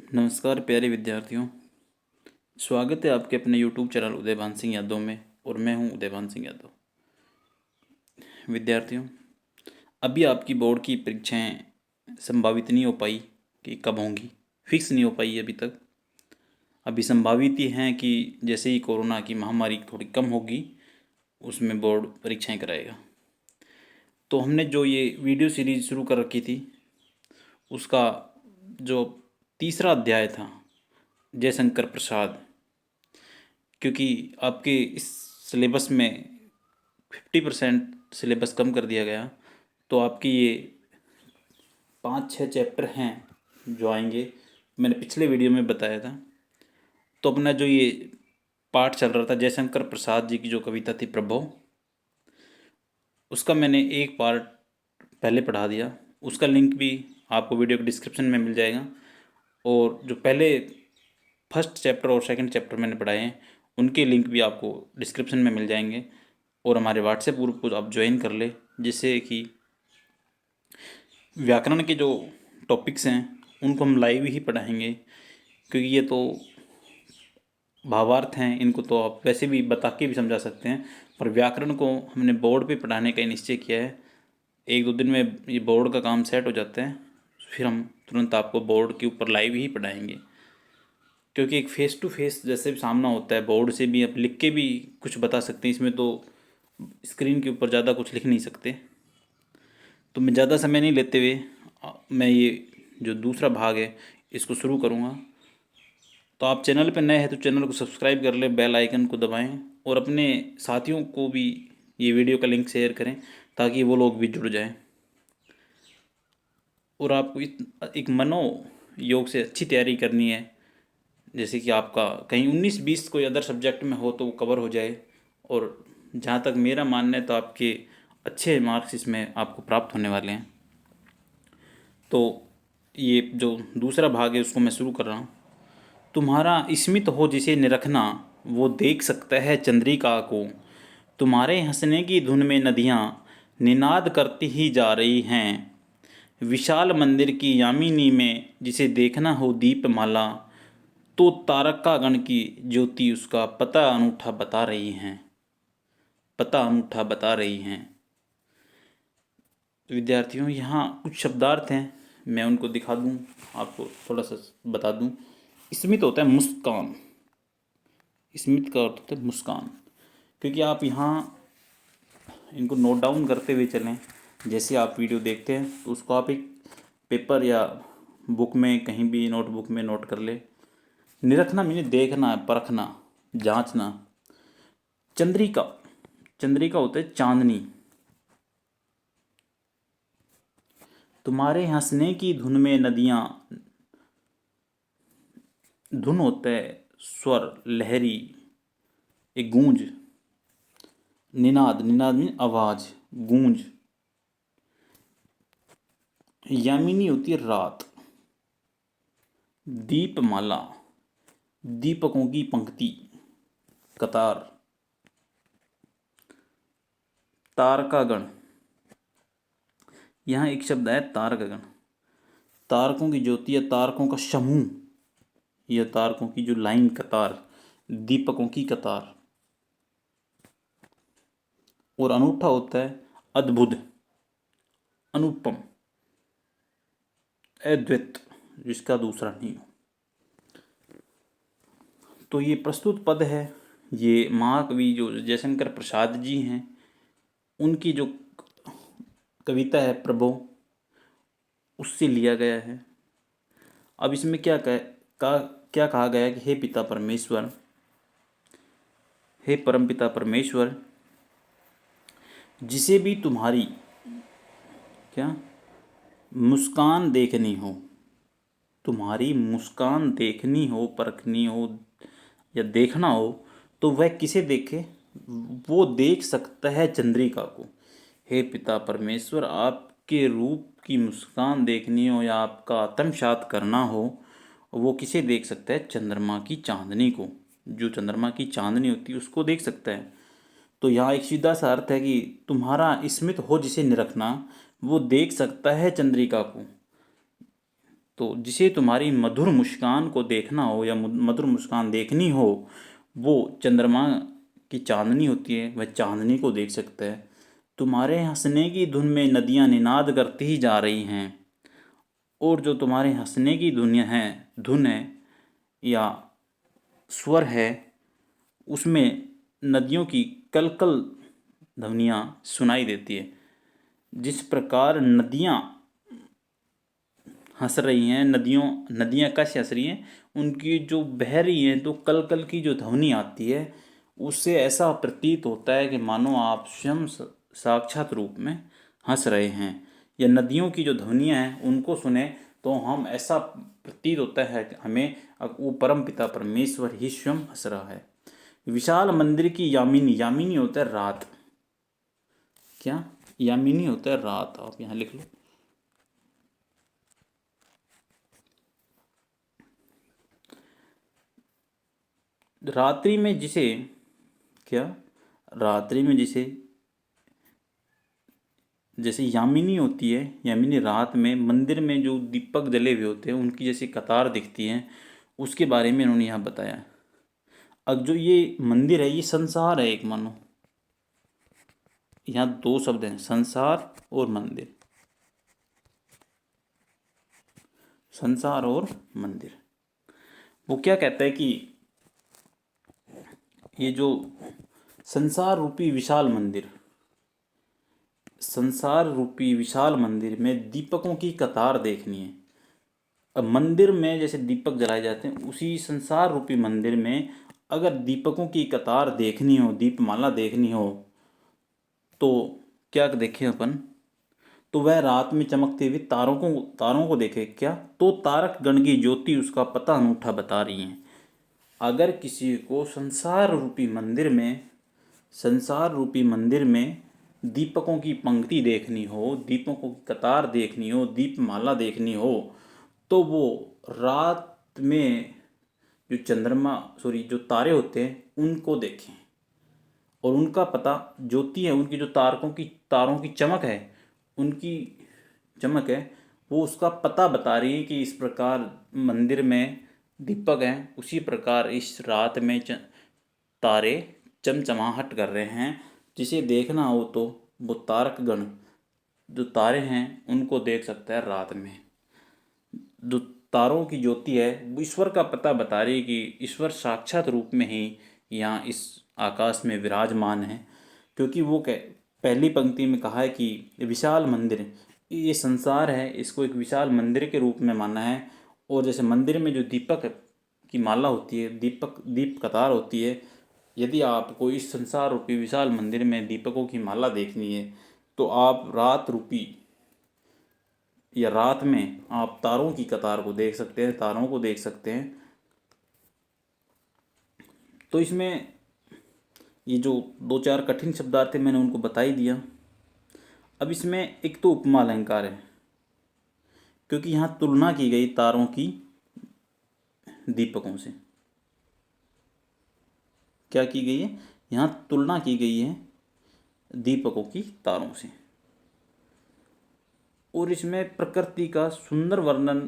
नमस्कार प्यारे विद्यार्थियों। स्वागत है आपके अपने YouTube चैनल उदयभान सिंह यादव में। और मैं हूं उदयभान सिंह यादव। विद्यार्थियों, अभी आपकी बोर्ड की परीक्षाएं संभावित नहीं हो पाई कि कब होंगी, फिक्स नहीं हो पाई अभी तक। अभी संभावित ही हैं कि जैसे ही कोरोना की महामारी थोड़ी कम होगी उसमें बोर्ड परीक्षाएं कराएगा। तो हमने जो ये वीडियो सीरीज शुरू कर रखी थी उसका जो तीसरा अध्याय था, जयशंकर प्रसाद, क्योंकि आपके इस सिलेबस में 50% सिलेबस कम कर दिया गया, तो आपकी ये 5-6 चैप्टर हैं जो आएंगे। मैंने पिछले वीडियो में बताया था। तो अपना जो ये पाठ चल रहा था जयशंकर प्रसाद जी की जो कविता थी प्रभो, उसका मैंने एक पार्ट पहले पढ़ा दिया। उसका लिंक भी आपको वीडियो के डिस्क्रिप्शन में मिल जाएगा। और जो पहले फर्स्ट चैप्टर और सेकंड चैप्टर मैंने पढ़ाए हैं उनके लिंक भी आपको डिस्क्रिप्शन में मिल जाएंगे। और हमारे व्हाट्सएप ग्रुप को आप ज्वाइन कर ले, जिससे कि व्याकरण के जो टॉपिक्स हैं उनको हम लाइव ही पढ़ाएंगे, क्योंकि ये तो भावार्थ हैं, इनको तो आप वैसे भी बता के भी समझा सकते हैं। पर व्याकरण को हमने बोर्ड पे पढ़ाने का निश्चय किया है। 1-2 दिन में ये बोर्ड का काम सेट हो जाता है, फिर हम तुरंत आपको बोर्ड के ऊपर लाइव ही पढ़ाएंगे। क्योंकि एक फेस टू फेस जैसे भी सामना होता है, बोर्ड से भी आप लिख के भी कुछ बता सकते हैं, इसमें तो स्क्रीन के ऊपर ज़्यादा कुछ लिख नहीं सकते। तो मैं ज़्यादा समय नहीं लेते हुए मैं ये जो दूसरा भाग है इसको शुरू करूँगा। तो आप चैनल पर नए हैं तो चैनल को सब्सक्राइब कर लें, बेल आइकन को दबाएं और अपने साथियों को भी ये वीडियो का लिंक शेयर करें ताकि वो लोग भी जुड़ जाएं। और आपको एक मनो योग से अच्छी तैयारी करनी है, जैसे कि आपका कहीं 19-20 कोई अदर सब्जेक्ट में हो तो वो कवर हो जाए। और जहाँ तक मेरा मानना है तो आपके अच्छे मार्क्स इसमें आपको प्राप्त होने वाले हैं। तो ये जो दूसरा भाग है उसको मैं शुरू कर रहा हूँ। तुम्हारा स्मित हो जिसे निरखना, वो देख सकता है चंद्रिका को। तुम्हारे हंसने की धुन में नदियाँ निनाद करती ही जा रही हैं। विशाल मंदिर की यामिनी में जिसे देखना हो दीपमाला, तो तारकागण की ज्योति उसका पता अनूठा बता रही हैं, पता अनूठा बता रही हैं। विद्यार्थियों, यहाँ कुछ शब्दार्थ हैं, मैं उनको दिखा दूँ, आपको थोड़ा सा बता दूँ। स्मित होता है मुस्कान। स्मित का अर्थ होता है मुस्कान। क्योंकि आप यहाँ इनको नोट डाउन करते हुए चलें, जैसे आप वीडियो देखते हैं तो उसको आप एक पेपर या बुक में कहीं भी नोटबुक में नोट कर ले। निरखना मीने देखना, परखना, जांचना। चंद्रिका, चंद्रिका होता है चांदनी। तुम्हारे हंसने की धुन में नदियाँ, धुन होता है स्वर, लहरी, एक गूंज। निनाद, निनाद मीन आवाज, गूंज। यामिनी होती है रात। दीपमाला, दीपकों की पंक्ति, कतार। तारकागण, यहाँ एक शब्द है तारकागण। तारकों की ज्योति या तारकों का समूह, या तारकों की जो लाइन, कतार, दीपकों की कतार। और अनूठा होता है अद्भुत, अनुपम, अद्वैत, जिसका दूसरा नहीं हो। तो ये प्रस्तुत पद है, ये महाकवि जो जयशंकर प्रसाद जी हैं उनकी जो कविता है प्रभो, उससे लिया गया है। अब इसमें क्या कहा गया है कि हे पिता परमेश्वर, हे परमपिता परमेश्वर, जिसे भी तुम्हारी क्या मुस्कान देखनी हो, तुम्हारी मुस्कान देखनी हो, परखनी हो या देखना हो, तो वह किसे देखे? वो देख सकता है चंद्रिका को। हे पिता परमेश्वर, आपके रूप की मुस्कान देखनी हो या आपका आत्मसात करना हो, वो किसे देख सकता है? चंद्रमा की चांदनी को। जो चंद्रमा की चांदनी होती है उसको देख सकता है। तो यहाँ एक सीधा सा अर्थ है कि तुम्हारा स्मित हो जिसे निरखना, वो देख सकता है चंद्रिका को। तो जिसे तुम्हारी मधुर मुस्कान को देखना हो या मधुर मुस्कान देखनी हो, वो चंद्रमा की चांदनी होती है, वह चांदनी को देख सकता है। तुम्हारे हंसने की धुन में नदियां निनाद करती ही जा रही हैं, और जो तुम्हारे हंसने की धुन है या स्वर है, उसमें नदियों की कलकल ध्वनियाँ सुनाई देती है। जिस प्रकार नदियाँ हंस रही हैं, नदियाँ कैसे हंस रही हैं, उनकी जो बह रही हैं तो कल कल की जो ध्वनि आती है, उससे ऐसा प्रतीत होता है कि मानो आप स्वयं साक्षात रूप में हंस रहे हैं। या नदियों की जो ध्वनियाँ हैं उनको सुने तो हम ऐसा प्रतीत होता है कि हमें वो परम पिता परमेश्वर ही स्वयं हंस रहा है। विशाल मंदिर की यामिनी, यामिनी होता है रात, क्या यामिनी होता है रात, आप यहाँ लिख लो। रात्रि में जिसे क्या रात्रि में जिसे जैसे यामिनी होती है, यामिनी रात में मंदिर में जो दीपक जले हुए होते हैं उनकी जैसी कतार दिखती है, उसके बारे में इन्होंने यहाँ बताया। अब जो ये मंदिर है ये संसार है एक, मानो यहाँ दो शब्द हैं, संसार और मंदिर। संसार और मंदिर, वो क्या कहता है कि ये जो संसार रूपी विशाल मंदिर, संसार रूपी विशाल मंदिर में दीपकों की कतार देखनी है। अब मंदिर में जैसे दीपक जलाए जाते हैं, उसी संसार रूपी मंदिर में अगर दीपकों की कतार देखनी हो, दीपमाला देखनी हो, तो क्या देखें अपन, तो वह रात में चमकते हुए तारों को देखे क्या, तो तारक गण की ज्योति उसका पता अनूठा बता रही हैं। अगर किसी को संसार रूपी मंदिर में दीपकों की पंक्ति देखनी हो, दीपकों की कतार देखनी हो, दीपमाला देखनी हो, तो वो रात में जो तारे होते हैं उनको देखें, और उनका पता, ज्योति है उनकी, जो तारों की चमक है, उनकी चमक है, वो उसका पता बता रही है कि इस प्रकार मंदिर में दीपक हैं, उसी प्रकार इस रात में तारे चमचमाहट कर रहे हैं। जिसे देखना हो तो वो तारक गण जो तारे हैं उनको देख सकता है रात में। जो तारों की ज्योति है वो ईश्वर का पता बता रही है कि ईश्वर साक्षात रूप में ही यहाँ इस आकाश में विराजमान है। क्योंकि वो पहली पंक्ति में कहा है कि विशाल मंदिर, ये संसार है, इसको एक विशाल मंदिर के रूप में माना है। और जैसे मंदिर में जो दीपक की माला होती है, दीप कतार होती है, यदि आपको इस संसार रूपी विशाल मंदिर में दीपकों की माला देखनी है, तो आप रात में आप तारों की कतार को देख सकते हैं, तारों को देख सकते हैं। तो इसमें ये जो दो चार कठिन शब्दार्थ थे मैंने उनको बता ही दिया। अब इसमें एक तो उपमा अलंकार है, क्योंकि यहाँ तुलना की गई तारों की दीपकों से। क्या की गई है, यहाँ तुलना की गई है दीपकों की तारों से, और इसमें प्रकृति का सुंदर वर्णन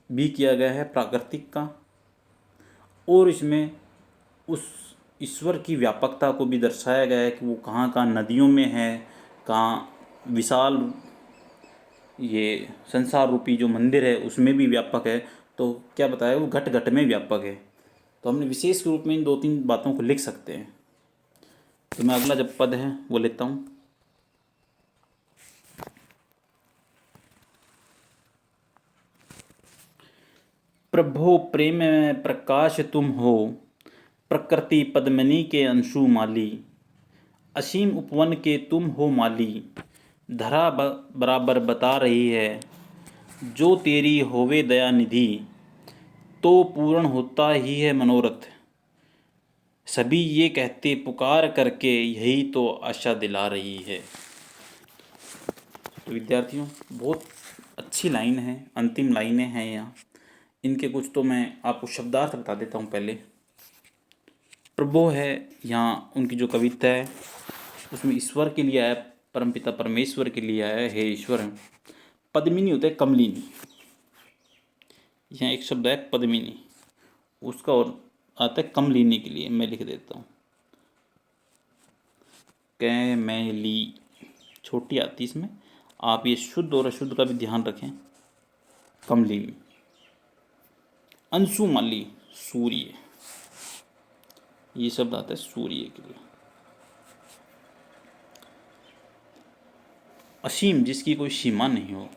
भी किया गया है, प्राकृतिक का, और इसमें उस ईश्वर की व्यापकता को भी दर्शाया गया है कि वो कहाँ कहाँ नदियों में है, कहाँ विशाल ये संसार रूपी जो मंदिर है उसमें भी व्यापक है। तो क्या बताया, वो घट घट में व्यापक है। तो हमने विशेष रूप में इन दो तीन बातों को लिख सकते हैं। तो मैं अगला जब पद है वो लेता हूँ। प्रभो प्रेम में प्रकाश तुम हो, प्रकृति पद्मिनी के अंशु माली, असीम उपवन के तुम हो माली, धरा बराबर बता रही है, जो तेरी होवे दया निधि, तो पूर्ण होता ही है मनोरथ, सभी ये कहते पुकार करके यही तो आशा दिला रही है। तो विद्यार्थियों, बहुत अच्छी लाइन है, अंतिम लाइनें हैं यहाँ। इनके कुछ तो मैं आपको शब्दार्थ बता देता हूँ पहले। प्रभो है यहाँ उनकी जो कविता है उसमें ईश्वर के लिए आया, परमपिता परमेश्वर के लिए आया, हे ईश्वर। पद्मिनी होता है कमलिनी, यहाँ एक शब्द है पद्मिनी, उसका और आता है कमलिनी के लिए, मैं लिख देता हूँ कैमेली, छोटी आती इसमें। आप ये शुद्ध और अशुद्ध का भी ध्यान रखें। कमलिनी। अंशुमाली, सूर्य, ये शब्द आता है सूर्य के लिए। असीम, जिसकी कोई सीमा नहीं हो,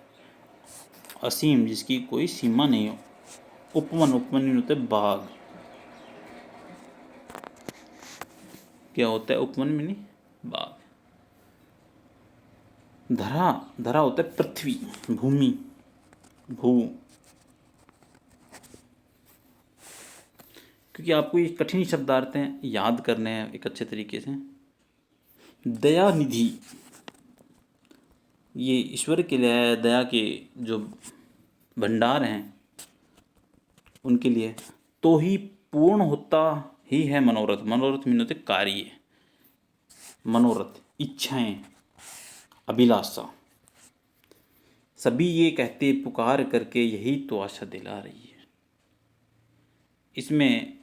असीम जिसकी कोई सीमा नहीं हो। उपवन, उपवन होता है बाघ। क्या होता है उपवन में? बाघ। धरा, धरा होता है पृथ्वी, भूमि, भू। क्योंकि आपको ये कठिन शब्दार्थ हैं, याद करने हैं एक अच्छे तरीके से। दयानिधि, ये ईश्वर के लिए है, दया के जो भंडार हैं उनके लिए। तो ही पूर्ण होता ही है मनोरथ, मनोरथ मीन होते कार्य, मनोरथ, इच्छाएं, अभिलाषा। सभी ये कहते पुकार करके यही तो आशा दिला रही है। इसमें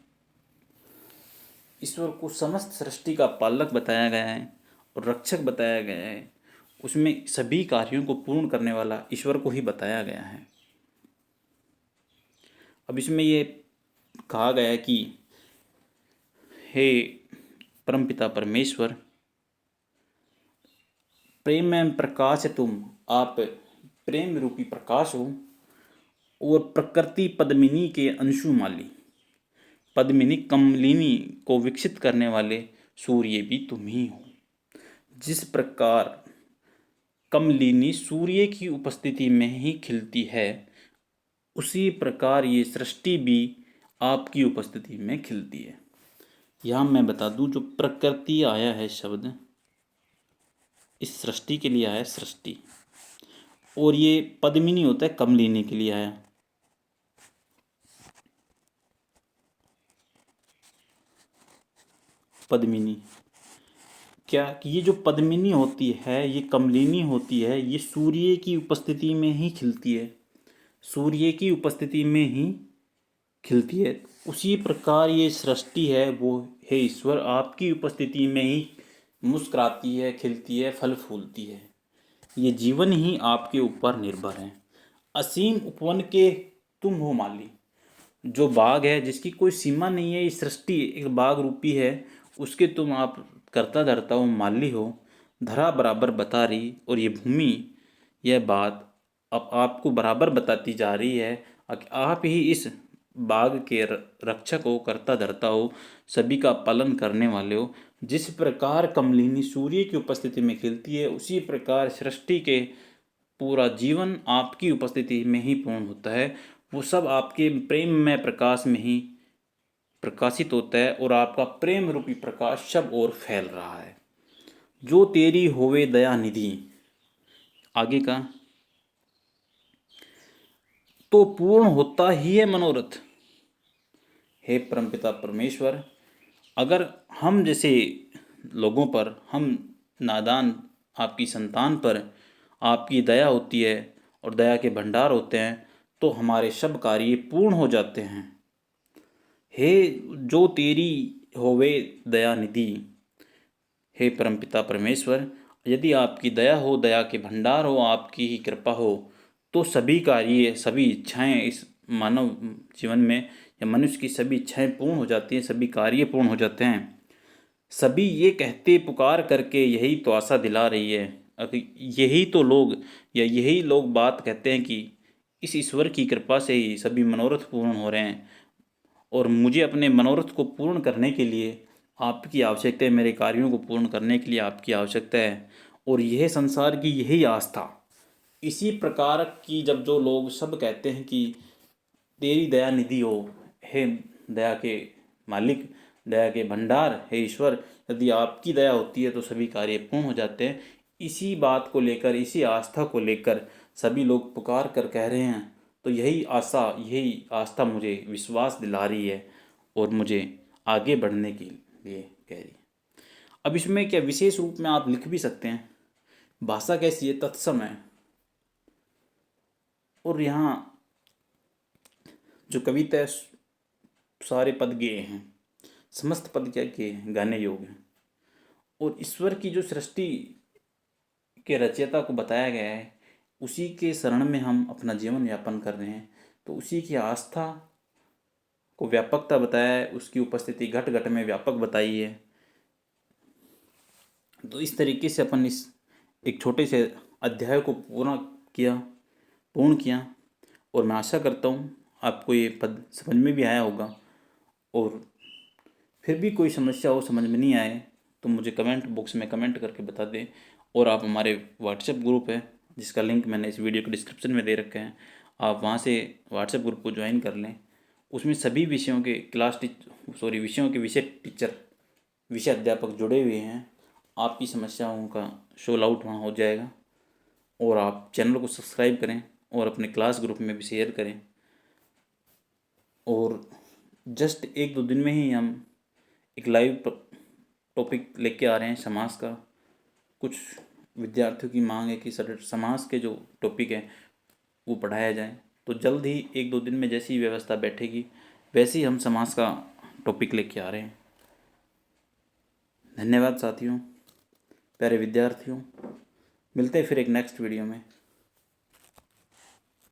ईश्वर को समस्त सृष्टि का पालक बताया गया है और रक्षक बताया गया है। उसमें सभी कार्यों को पूर्ण करने वाला ईश्वर को ही बताया गया है। अब इसमें ये कहा गया है कि हे परमपिता परमेश्वर, प्रेम में प्रकाश है तुम, आप प्रेम रूपी प्रकाश हो। और प्रकृति पद्मिनी के अंशुमाली, पद्मिनी कमलिनी को विकसित करने वाले सूर्य भी तुम ही हो। जिस प्रकार कमलिनी सूर्य की उपस्थिति में ही खिलती है, उसी प्रकार ये सृष्टि भी आपकी उपस्थिति में खिलती है। यहाँ मैं बता दूं, जो प्रकृति आया है शब्द, इस सृष्टि के लिए आया सृष्टि, और ये पद्मिनी होता है कमलिनी के लिए आया। पद्मिनी क्या कि ये जो पद्मिनी होती है, ये कमलिनी होती है, ये सूर्य की उपस्थिति में ही खिलती है, सूर्य की उपस्थिति में ही खिलती है। उसी प्रकार ये सृष्टि है वो, हे ईश्वर, आपकी उपस्थिति में ही मुस्कुराती है, खिलती है, फल फूलती है। ये जीवन ही आपके ऊपर निर्भर है। असीम उपवन के तुम हो माली, जो बाग है जिसकी कोई सीमा नहीं है, ये सृष्टि एक बाग रूपी है, उसके तुम आप करता धरता हो, माली हो। धरा बराबर बता रही, और ये भूमि, यह बात अब आपको बराबर बताती जा रही है कि आप ही इस बाग के रक्षक हो, करता धरता हो, सभी का पालन करने वाले हो। जिस प्रकार कमलिनी सूर्य की उपस्थिति में खिलती है, उसी प्रकार सृष्टि के पूरा जीवन आपकी उपस्थिति में ही पूर्ण होता है। वो सब आपके प्रेम में प्रकाश में ही प्रकाशित होता है, और आपका प्रेम रूपी प्रकाश सब और फैल रहा है। जो तेरी होवे दया निधि, आगे का, तो पूर्ण होता ही है मनोरथ। हे परमपिता परमेश्वर, अगर हम जैसे लोगों पर, हम नादान आपकी संतान पर आपकी दया होती है और दया के भंडार होते हैं, तो हमारे सब कार्य पूर्ण हो जाते हैं। हे जो तेरी होवे दया निधि, हे परमपिता परमेश्वर, यदि आपकी दया हो, दया के भंडार हो, आपकी ही कृपा हो, तो सभी कार्य, सभी इच्छाएं इस मानव जीवन में, या मनुष्य की सभी इच्छाएं पूर्ण हो जाती हैं, सभी कार्य पूर्ण हो जाते हैं। सभी ये कहते पुकार करके यही तो आशा दिला रही है। यही तो लोग, या यही लोग बात कहते हैं कि इस ईश्वर की कृपा से ही सभी मनोरथ पूर्ण हो रहे हैं, और मुझे अपने मनोरथ को पूर्ण करने के लिए आपकी आवश्यकता है, मेरे कार्यों को पूर्ण करने के लिए आपकी आवश्यकता है। और यह संसार की यही आस्था, इसी प्रकार की जब जो लोग सब कहते हैं कि तेरी दया निधि हो, हे दया के मालिक, दया के भंडार, हे ईश्वर, यदि आपकी दया होती है तो सभी कार्य पूर्ण हो जाते हैं। इसी बात को लेकर, इसी आस्था को लेकर सभी लोग पुकार कर कह रहे हैं। तो यही आशा, यही आस्था मुझे विश्वास दिला रही है और मुझे आगे बढ़ने के लिए कह रही है। अब इसमें क्या विशेष रूप में आप लिख भी सकते हैं, भाषा कैसी है, तत्सम है। और यहाँ जो कविता सारे पद गए हैं, समस्त पद क्या किए हैं, गाने योग्य हैं। और ईश्वर की जो सृष्टि के रचयिता को बताया गया है, उसी के शरण में हम अपना जीवन यापन कर रहे हैं। तो उसी की आस्था को व्यापकता बताया है, उसकी उपस्थिति घट घट में व्यापक बताई है। तो इस तरीके से अपन इस एक छोटे से अध्याय को पूर्ण किया। और मैं आशा करता हूँ आपको ये पद समझ में भी आया होगा। और फिर भी कोई समस्या हो, समझ में नहीं आए, तो मुझे कमेंट बॉक्स में कमेंट करके बता दें। और आप हमारे व्हाट्सएप ग्रुप है, जिसका लिंक मैंने इस वीडियो के डिस्क्रिप्शन में दे रखा है, आप वहाँ से व्हाट्सएप ग्रुप को ज्वाइन कर लें। उसमें सभी विषयों के विषयों के विषय टीचर, विषय अध्यापक जुड़े हुए हैं। आपकी समस्याओं का सोल्व आउट वहाँ हो जाएगा। और आप चैनल को सब्सक्राइब करें और अपने क्लास ग्रुप में भी शेयर करें। और जस्ट 1-2 दिन में ही हम एक लाइव टॉपिक लेके आ रहे हैं समाज का। कुछ विद्यार्थियों की मांग है कि सर समाज के जो टॉपिक है वो पढ़ाया जाए। तो जल्द ही 1-2 दिन में जैसी व्यवस्था बैठेगी वैसे ही हम समाज का टॉपिक लेके आ रहे हैं। धन्यवाद साथियों, प्यारे विद्यार्थियों। मिलते हैं फिर एक नेक्स्ट वीडियो में।